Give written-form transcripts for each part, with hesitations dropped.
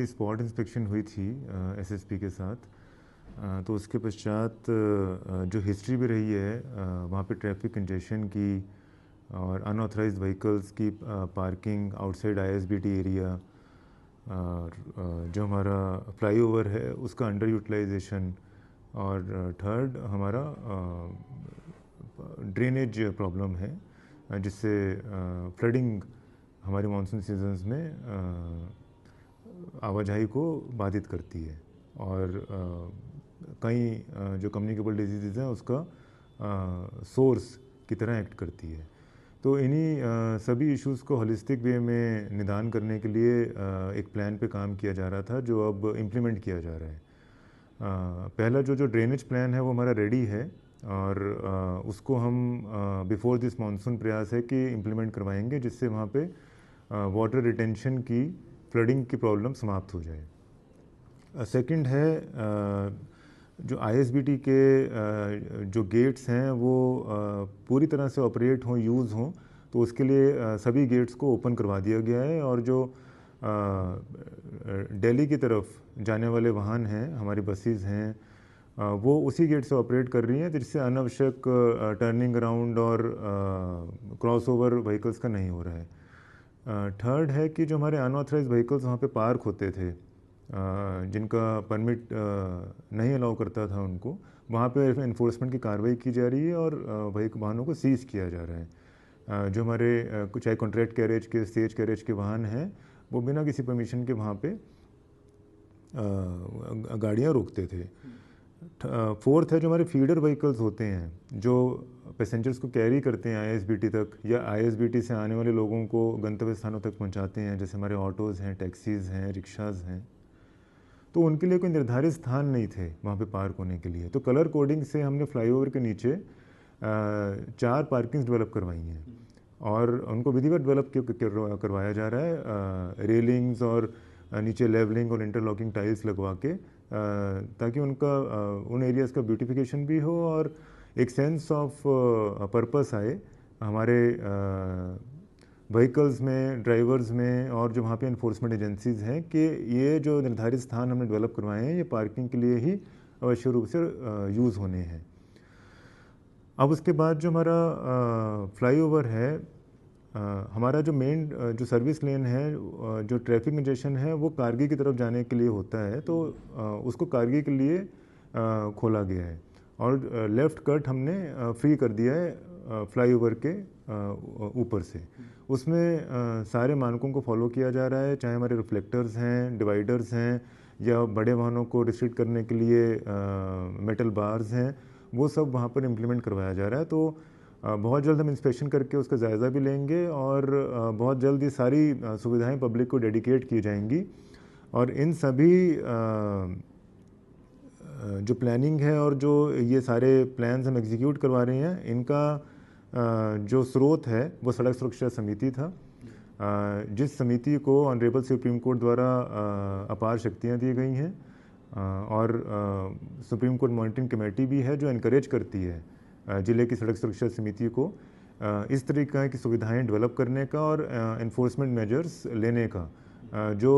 मेरी spot inspection हुई थी एसएसपी के साथ। तो उसके पश्चात जो हिस्ट्री भी रही है वहाँ पे ट्रैफिक कंजेशन की और अनऑथराइज्ड व्हीकल्स की पार्किंग आउटसाइड आईएसबीटी एरिया, और जो हमारा फ्लाईओवर है उसका अंडर यूटिलाइजेशन, और थर्ड हमारा ड्रेनेज प्रॉब्लम है जिससे फ्लडिंग हमारे मानसून सीजन्स में आवाजाही को बाधित करती है, और कई जो कम्युनिकेबल डिजीज़ हैं उसका सोर्स की तरह एक्ट करती है। तो इन्हीं सभी इश्यूज़ को होलिस्टिक वे में निदान करने के लिए एक प्लान पे काम किया जा रहा था जो अब इम्प्लीमेंट किया जा रहा है। पहला जो ड्रेनेज प्लान है वो हमारा रेडी है, और उसको हम बिफोर दिस मानसून प्रयास है कि इम्प्लीमेंट करवाएंगे, जिससे वहाँ पे वाटर रिटेंशन की, फ्लडिंग की प्रॉब्लम समाप्त हो जाए। सेकंड है जो आईएसबीटी के जो गेट्स हैं वो पूरी तरह से ऑपरेट हों, यूज़ हों, तो उसके लिए सभी गेट्स को ओपन करवा दिया गया है। और जो दिल्ली की तरफ जाने वाले वाहन हैं, हमारी बसेस हैं, वो उसी गेट से ऑपरेट कर रही हैं, जिससे अनावश्यक टर्निंग अराउंड और क्रॉस ओवर व्हीकल्स का नहीं हो रहा है। थर्ड है कि जो हमारे अनऑथराइज्ड व्हीकल्स वहाँ पे पार्क होते थे, जिनका परमिट नहीं अलाउ करता था उनको, वहाँ पे इन्फोर्समेंट की कार्रवाई की जा रही है और वाहनों को सीज़ किया जा रहा है। जो हमारे चाहे कॉन्ट्रैक्ट कैरेज के, स्टेज कैरेज के वाहन हैं, वो बिना किसी परमिशन के वहाँ पे गाड़ियाँ रोकते थे। फोर्थ है जो हमारे फीडर व्हीकल्स होते हैं जो पैसेंजर्स को कैरी करते हैं आईएसबीटी तक, या आईएसबीटी से आने वाले लोगों को गंतव्य स्थानों तक पहुंचाते हैं, जैसे हमारे ऑटोज़ हैं, टैक्सीज़ हैं, रिक्शाज़ हैं। तो उनके लिए कोई निर्धारित स्थान नहीं थे वहाँ पे पार्क होने के लिए। तो कलर कोडिंग से हमने फ्लाईओवर के नीचे 4 पार्किंग्स डेवलप करवाई हैं, और उनको विधिवत डेवलप करवाया जा रहा है, रेलिंग्स और नीचे लेवलिंग और इंटरलॉकिंग टाइल्स लगवा के, ताकि उनका उन एरियाज़ का ब्यूटिफिकेशन भी हो और एक सेंस ऑफ पर्पस आए हमारे व्हीकल्स में, ड्राइवर्स में, और जो वहाँ पे इन्फोर्समेंट एजेंसीज़ हैं, कि ये जो निर्धारित स्थान हमने डेवलप करवाए हैं ये पार्किंग के लिए ही अवश्य रूप से यूज़ होने हैं। अब उसके बाद जो हमारा फ्लाईओवर है, हमारा जो मेन जो सर्विस लेन है, जो ट्रैफिक कंजेशन है वो कारगी की तरफ जाने के लिए होता है, तो उसको कारगी के लिए खोला गया है, और लेफ़्ट कट हमने फ्री कर दिया है फ्लाईओवर के ऊपर से। उसमें सारे मानकों को फॉलो किया जा रहा है, चाहे हमारे रिफ्लेक्टर्स हैं, डिवाइडर्स हैं, या बड़े वाहनों को रिस्ट्रिक्ट करने के लिए मेटल बार्स हैं, वो सब वहाँ पर इम्प्लीमेंट करवाया जा रहा है। तो बहुत जल्द हम इंस्पेक्शन करके उसका जायज़ा भी लेंगे, और बहुत जल्द ये सारी सुविधाएं पब्लिक को डेडिकेट की जाएंगी। और इन सभी जो प्लानिंग है और जो ये सारे प्लान्स हम एग्जीक्यूट करवा रहे हैं, इनका जो स्रोत है वो सड़क सुरक्षा समिति था, जिस समिति को ऑनरेबल सुप्रीम कोर्ट द्वारा अपार शक्तियाँ दी गई हैं, और सुप्रीम कोर्ट मॉनिटरिंग कमेटी भी है जो इनकरेज करती है ज़िले की सड़क सुरक्षा समिति को इस तरीक़ा की सुविधाएं डेवलप करने का और इन्फोर्समेंट मेजर्स लेने का, जो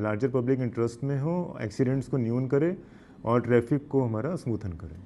लार्जर पब्लिक इंटरेस्ट में हो, एक्सीडेंट्स को न्यून करे और ट्रैफिक को हमारा स्मूथन करे।